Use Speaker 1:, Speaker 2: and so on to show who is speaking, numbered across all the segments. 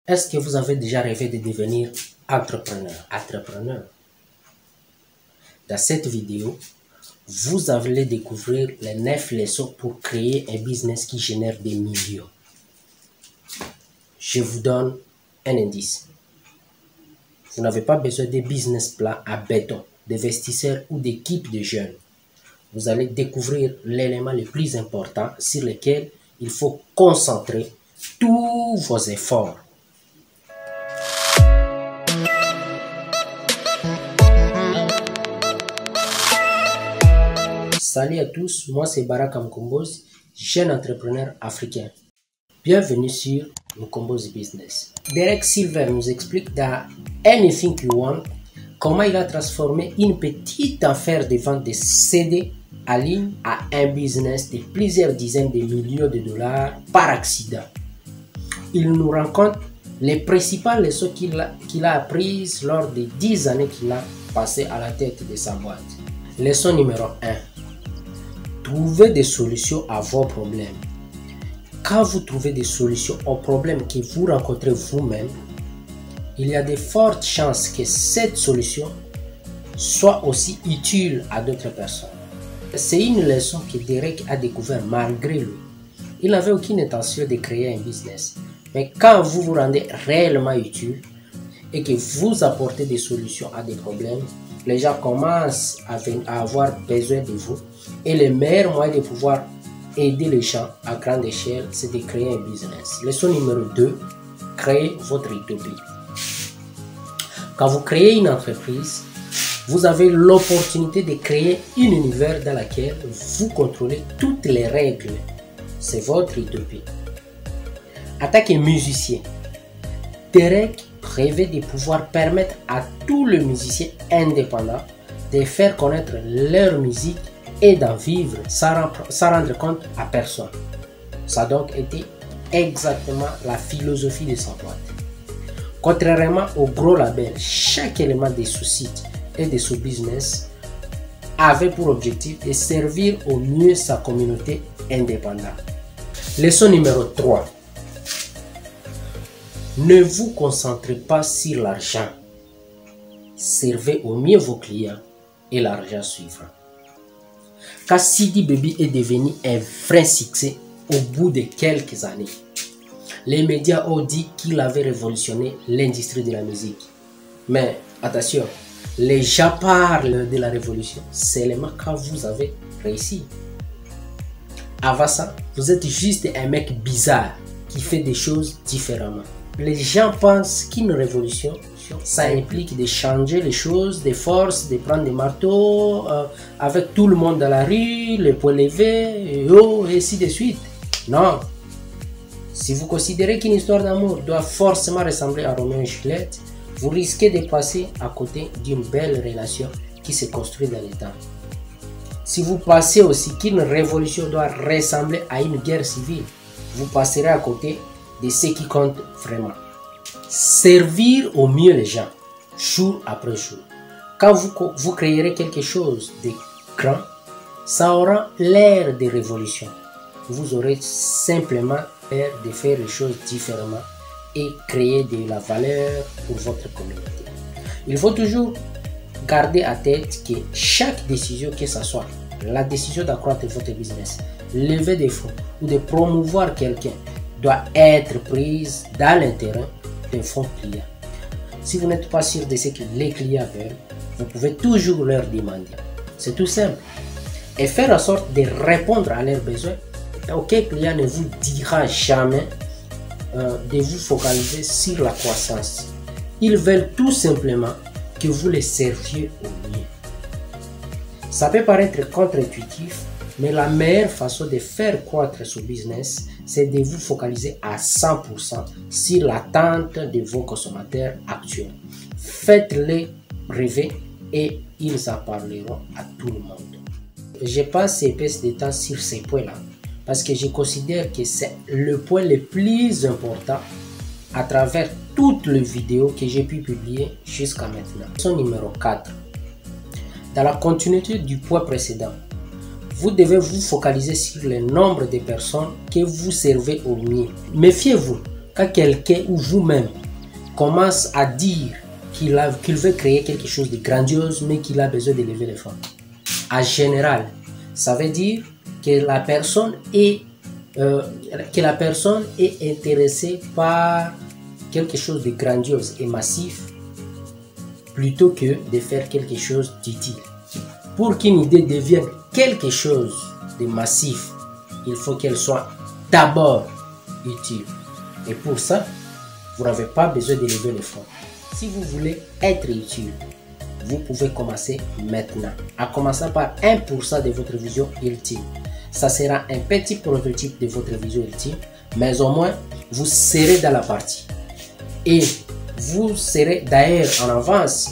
Speaker 1: Est-ce que vous avez déjà rêvé de devenir entrepreneur? Dans cette vidéo, vous allez découvrir les 9 leçons pour créer un business qui génère des millions. Je vous donne un indice. Vous n'avez pas besoin de business plan à béton, d'investisseurs ou d'équipes de jeunes. Vous allez découvrir l'élément le plus important sur lequel il faut concentrer tous vos efforts. Salut à tous, moi c'est Baraka Mkombozi, jeune entrepreneur africain. Bienvenue sur Mkombozi Business. Derek Sivers nous explique dans Anything You Want comment il a transformé une petite affaire de vente de CD en ligne à un business de plusieurs dizaines de millions de dollars par accident. Il nous raconte les principales leçons qu'il a apprises lors des 10 années qu'il a passées à la tête de sa boîte. Leçon numéro 1. Trouvez des solutions à vos problèmes. Quand vous trouvez des solutions aux problèmes que vous rencontrez vous-même, il y a de fortes chances que cette solution soit aussi utile à d'autres personnes. C'est une leçon que Derek a découvert malgré lui. Il n'avait aucune intention de créer un business. Mais quand vous vous rendez réellement utile et que vous apportez des solutions à des problèmes, les gens commencent à avoir besoin de vous. Et le meilleur moyen de pouvoir aider les gens à grande échelle, c'est de créer un business. Leçon numéro 2, créez votre utopie. Quand vous créez une entreprise, vous avez l'opportunité de créer un univers dans lequel vous contrôlez toutes les règles. C'est votre utopie. En tant que musicien, Derek rêvait de pouvoir permettre à tous les musiciens indépendants de faire connaître leur musique et d'en vivre sans rendre compte à personne. Ça a donc été exactement la philosophie de sa boîte. Contrairement au gros label, chaque élément de ce site et de ce business avait pour objectif de servir au mieux sa communauté indépendante. Leçon numéro 3. Ne vous concentrez pas sur l'argent. Servez au mieux vos clients et l'argent suivra. Quand CD Baby est devenu un vrai succès au bout de quelques années, les médias ont dit qu'il avait révolutionné l'industrie de la musique. Mais attention, les gens parlent de la révolution seulement quand vous avez réussi. Avant ça, vous êtes juste un mec bizarre qui fait des choses différemment. Les gens pensent qu'une révolution, ça implique de changer les choses, de force, de prendre des marteaux, avec tout le monde dans la rue, les poings levés, et ainsi de suite. Non. Si vous considérez qu'une histoire d'amour doit forcément ressembler à Roméo et Juliette, vous risquez de passer à côté d'une belle relation qui se construit dans le temps. Si vous pensez aussi qu'une révolution doit ressembler à une guerre civile, vous passerez à côté de ce qui compte vraiment. Servir au mieux les gens, jour après jour. Quand vous créerez quelque chose de grand, ça aura l'air de révolution. Vous aurez simplement l'air de faire les choses différemment et créer de la valeur pour votre communauté. Il faut toujours garder à tête que chaque décision, que ce soit la décision d'accroître votre business, lever des fonds ou de promouvoir quelqu'un, doit être prise dans l'intérêt d'un fonds client. Si vous n'êtes pas sûr de ce que les clients veulent, vous pouvez toujours leur demander. C'est tout simple. Et faire en sorte de répondre à leurs besoins. Aucun client ne vous dira jamais de vous focaliser sur la croissance. Ils veulent tout simplement que vous les serviez au mieux. Ça peut paraître contre-intuitif, mais la meilleure façon de faire croître ce business, c'est de vous focaliser à 100% sur l'attente de vos consommateurs actuels. Faites-les rêver et ils en parleront à tout le monde. Je passe ces épaisse de temps sur ces points-là parce que je considère que c'est le point le plus important à travers toutes les vidéos que j'ai pu publier jusqu'à maintenant. Leçon numéro 4. Dans la continuité du point précédent, vous devez vous focaliser sur le nombre de personnes que vous servez au mieux. Méfiez-vous quand quelqu'un ou vous-même commence à dire qu'il veut créer quelque chose de grandiose, mais qu'il a besoin d'élever les fonds, en général, ça veut dire que la personne est intéressée par quelque chose de grandiose et massif plutôt que de faire quelque chose d'utile. Pour qu'une idée devienne quelque chose de massif, il faut qu'elle soit d'abord utile. Et pour ça, vous n'avez pas besoin d'élever les fonds. Si vous voulez être utile, vous pouvez commencer maintenant. À commencer par 1% de votre vision ultime. Ça sera un petit prototype de votre vision ultime, mais au moins, vous serez dans la partie. Et vous serez d'ailleurs en avance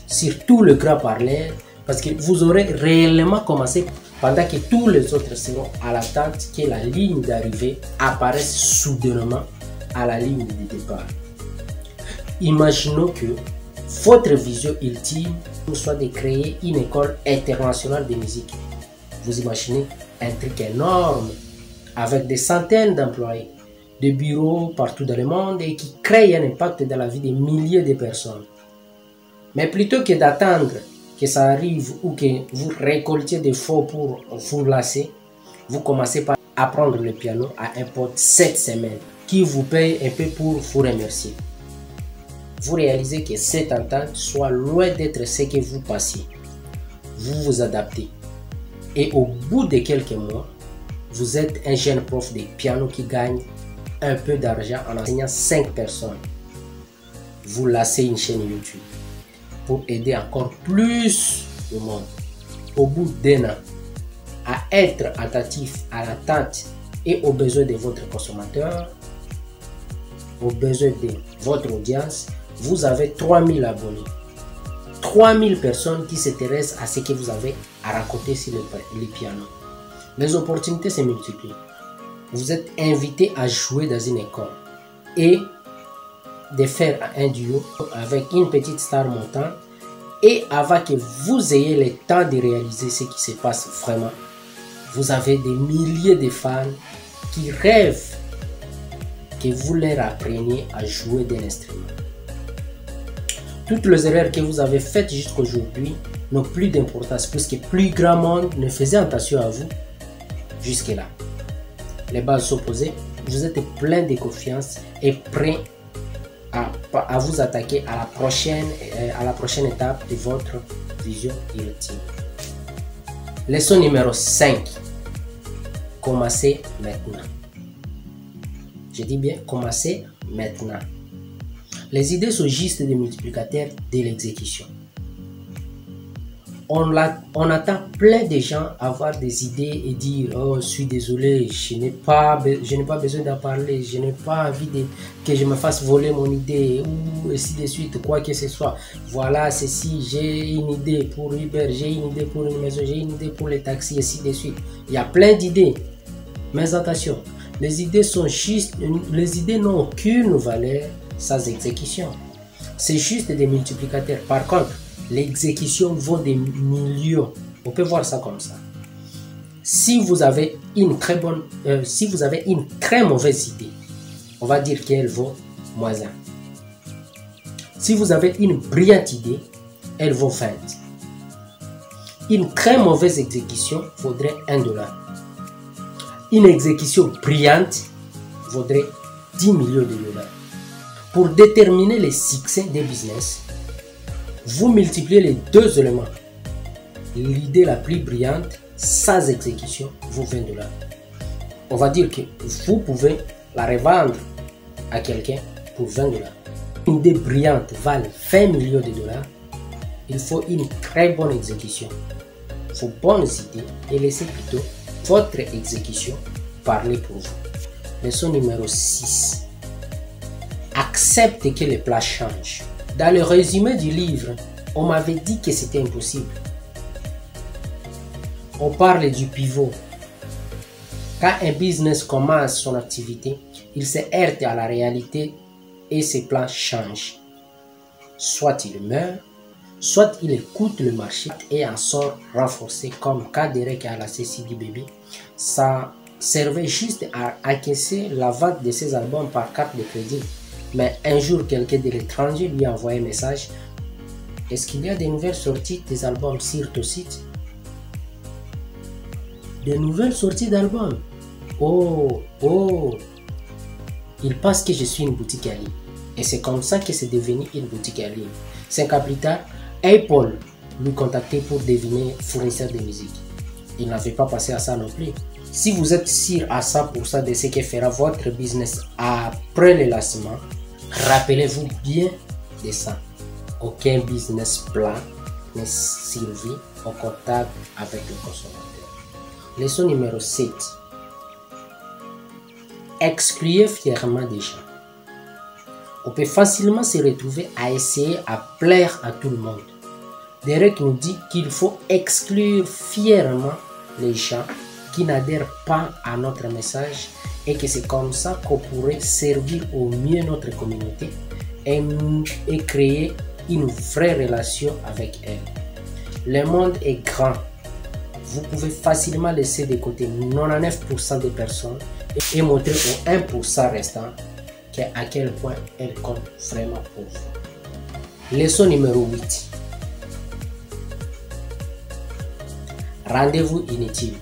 Speaker 1: sur tout le grand parleur, parce que vous aurez réellement commencé pendant que tous les autres seront à l'attente que la ligne d'arrivée apparaisse soudainement à la ligne de départ. Imaginons que votre vision ultime soit de créer une école internationale de musique. Vous imaginez un truc énorme avec des centaines d'employés, de bureaux partout dans le monde et qui crée un impact dans la vie de milliers de personnes. Mais plutôt que d'attendre que ça arrive ou que vous récoltiez des fonds pour vous lasser, vous commencez par apprendre le piano à un pote cette semaine qui vous paye un peu pour vous remercier. Vous réalisez que cette entente soit loin d'être ce que vous passiez. Vous vous adaptez. Et au bout de quelques mois, vous êtes un jeune prof de piano qui gagne un peu d'argent en enseignant 5 personnes. Vous lancez une chaîne YouTube pour aider encore plus le monde. Au bout d'un an, à être attentif à l'attente et aux besoins de votre consommateur, aux besoins de votre audience, vous avez 3000 abonnés. 3000 personnes qui s'intéressent à ce que vous avez à raconter sur le piano. Les opportunités se multiplient. Vous êtes invité à jouer dans une école et de faire un duo avec une petite star montante, et avant que vous ayez le temps de réaliser ce qui se passe vraiment, vous avez des milliers de fans qui rêvent que vous leur appreniez à jouer d'un instrument. Toutes les erreurs que vous avez faites jusqu'à aujourd'hui n'ont plus d'importance puisque plus grand monde ne faisait attention à vous jusque-là. Les bases sont posées, vous êtes plein de confiance et prêt à vous attaquer à la prochaine étape de votre vision ultime. Leçon numéro 5. Commencez maintenant. Je dis bien commencez maintenant. Les idées sont juste des multiplicateurs de l'exécution. On attend plein de gens avoir des idées et dire « Oh, je suis désolé, je n'ai pas besoin d'en parler, je n'ai pas envie que je me fasse voler mon idée, ou ainsi de suite, quoi que ce soit. Voilà, ceci, j'ai une idée pour Uber, j'ai une idée pour une maison, j'ai une idée pour les taxis, ainsi de suite. » Il y a plein d'idées. Mais attention, les idées n'ont aucune valeur sans exécution. C'est juste des multiplicateurs. Par contre, l'exécution vaut des millions. On peut voir ça comme ça. Si vous avez une très mauvaise idée, on va dire qu'elle vaut -1. Si vous avez une brillante idée, elle vaut 20. Une très mauvaise exécution vaudrait $1. Une exécution brillante vaudrait 10 millions de dollars. Pour déterminer le succès des business, vous multipliez les deux éléments. L'idée la plus brillante, sans exécution, vaut $20. On va dire que vous pouvez la revendre à quelqu'un pour $20. Une idée brillante vale 20 millions de dollars. Il faut une très bonne exécution. Vos bonnes idées et laissez plutôt votre exécution parler pour vous. Leçon numéro 6. Acceptez que les plans changent. Dans le résumé du livre, on m'avait dit que c'était impossible. On parle du pivot. Quand un business commence son activité, il se heurte à la réalité et ses plans changent. Soit il meurt, soit il écoute le marché et en sort renforcé comme quand Derek a lancé CD Baby. Ça servait juste à encaisser la vente de ses albums par carte de crédit. Mais un jour, quelqu'un de l'étranger lui a envoyé un message. Est-ce qu'il y a des nouvelles sorties des albums sur ton site? Des nouvelles sorties d'albums? Oh, oh. Il pense que je suis une boutique en ligne. Et c'est comme ça que c'est devenu une boutique en ligne. 5 ans plus tard, Apple lui contactait pour devenir fournisseur de musique. Il n'avait pas passé à ça non plus. Si vous êtes sûr à 100% de ce que fera votre business après le lancement, rappelez-vous bien de ça. Aucun business plan ne survit au contact avec le consommateur. Leçon numéro 7. Excluez fièrement des gens. On peut facilement se retrouver à essayer à plaire à tout le monde. Derek nous dit qu'il faut exclure fièrement les gens qui n'adhèrent pas à notre message et que c'est comme ça qu'on pourrait servir au mieux notre communauté et créer une vraie relation avec elle. Le monde est grand. Vous pouvez facilement laisser de côté 99% des personnes et montrer au 1% restant à quel point elles comptent vraiment pour vous. Leçon numéro 8. Rendez-vous inutile.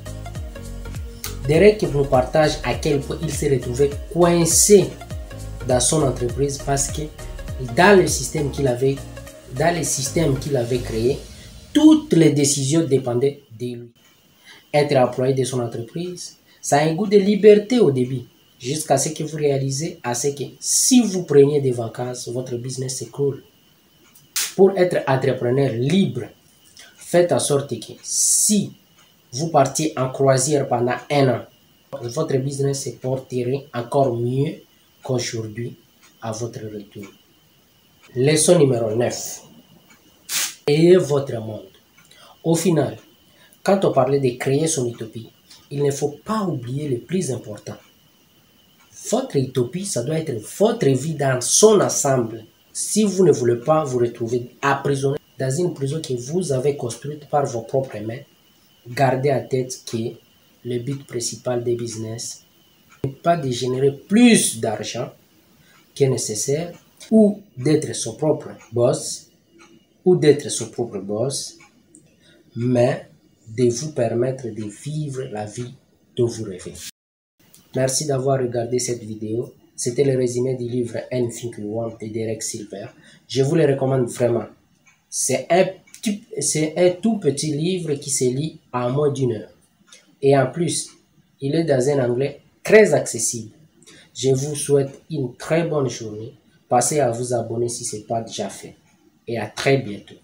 Speaker 1: Derek nous partage à quel point il s'est retrouvé coincé dans son entreprise parce que dans le système qu'il avait créé, toutes les décisions dépendaient de lui. Être employé de son entreprise, ça a un goût de liberté au début, jusqu'à ce que vous réalisez que si vous preniez des vacances, votre business s'écroule. Pour être entrepreneur libre, faites en sorte que si vous partiez en croisière pendant 1 an, votre business se porterait encore mieux qu'aujourd'hui à votre retour. Leçon numéro 9. Créez votre monde. Au final, quand on parlait de créer son utopie, il ne faut pas oublier le plus important. Votre utopie, ça doit être votre vie dans son ensemble. Si vous ne voulez pas vous retrouver emprisonné dans une prison que vous avez construite par vos propres mains, gardez en tête que le but principal des business n'est pas de générer plus d'argent que nécessaire ou d'être son propre boss mais de vous permettre de vivre la vie dont vous rêvez. Merci d'avoir regardé cette vidéo. C'était le résumé du livre Anything You Want de Derek Sivers. Je vous le recommande vraiment. C'est un tout petit livre qui se lit en moins d'1 heure. Et en plus, il est dans un anglais très accessible. Je vous souhaite une très bonne journée. Passez à vous abonner si ce n'est pas déjà fait. Et à très bientôt.